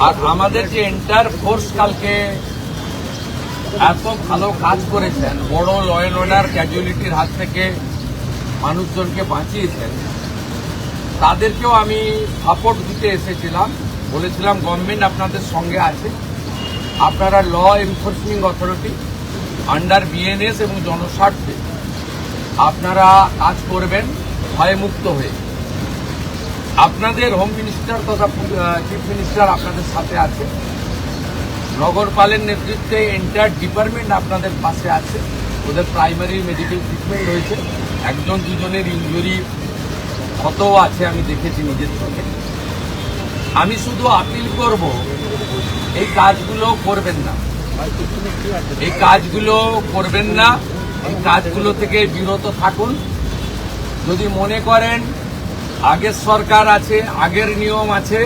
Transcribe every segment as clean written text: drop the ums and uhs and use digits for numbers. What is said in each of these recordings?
আর আমাদের যে enter force কালকে এত ভালো কাজ করেছেন, বড় ল অ্যান্ড অর্ডার ক্যাজুয়ালিটির হাত থেকে মানুষজনকে বাঁচিয়েছেন, তাদেরকেও আমি সাপোর্ট দিতে এসেছিলাম। বলেছিলাম গভর্নমেন্ট আপনাদের সঙ্গে আছে, আপনারা law enforcing authority under BNS এবং জনস্বার্থে আপনারা কাজ করবেন ভয়মুক্ত হয়ে। আপনাদের হোম মিনিস্টার তথা চিফ মিনিস্টার আপনাদের সাথে আছে, নগরপালের নেতৃত্বে এন্টায়ার ডিপার্টমেন্ট আপনাদের পাশে আছে। ওদের প্রাইমারি মেডিকেল ট্রিটমেন্ট হয়েছে, একজন দুজনের ইনজুরি ক্ষতও আছে, আমি দেখেছি নিজের চোখে। আমি শুধু আপিল করব, এই কাজগুলো করবেন না, এই কাজগুলো করবেন না, এই কাজগুলো থেকে বিরত থাকুন। যদি মনে করেন আগের সরকার আছে, আগের নিয়ম আছে,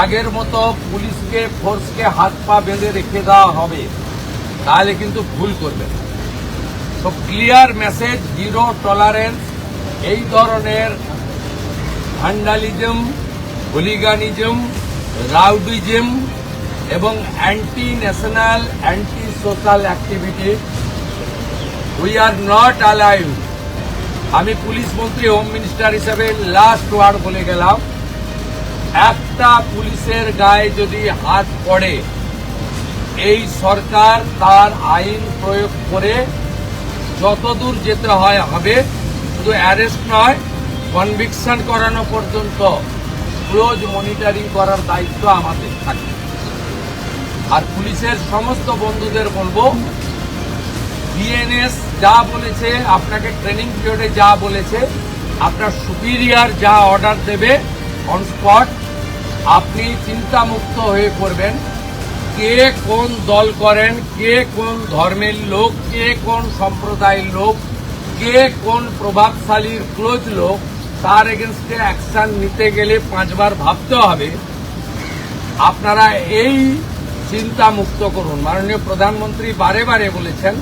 আগের মতো পুলিশকে ফোর্সকে হাত পা বেঁধে রেখে দেওয়া হবে, তাহলে কিন্তু ভুল করবেন। তো ক্লিয়ার মেসেজ, জিরো টলারেন্স এই ধরনের ভ্যান্ডালিজম, হুলিগানিজম, রাউডিজম এবং anti national, anti social activity we are not allowed. আমি পুলিশ মন্ত্রী, হোম মিনিস্টার হিসেবে লাস্ট ওয়ার্ড বলে গেলাম, একটা পুলিশের গায়ে যদি হাত পড়ে, এই সরকার তার আইন প্রয়োগ করে যতদূর যেতে হয় হবে। শুধু অ্যারেস্ট নয়, কনভিকশন করানো পর্যন্ত ক্লোজ মনিটরিং করার দায়িত্ব আমাদের থাকে। আর পুলিশের সমস্ত বন্ধুদের বলবো, বিএনএস যা বলেছে, আপনাকে ট্রেনিং পিরিয়ডে যা বলেছে, আপনার সুপিরিয়র যা অর্ডার দেবে অন স্পট আপনি চিন্তামুক্ত হয়ে করবেন। কে কোন দল করেন, কে কোন ধর্মের লোক, কে কোন সম্প্রদায়ের লোক, কে কোন প্রভাবশালীর ক্লোজ লোক, তার এগেনস্টে অ্যাকশন নিতে গেলে 5 বার ভাবতে হবে। আপনারা এই চিন্তা মুক্ত করুন। মাননীয় প্রধানমন্ত্রী বারে বারে বলেছেন।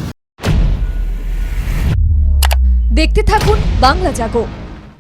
দেখতে থাকুন বাংলা জাগো।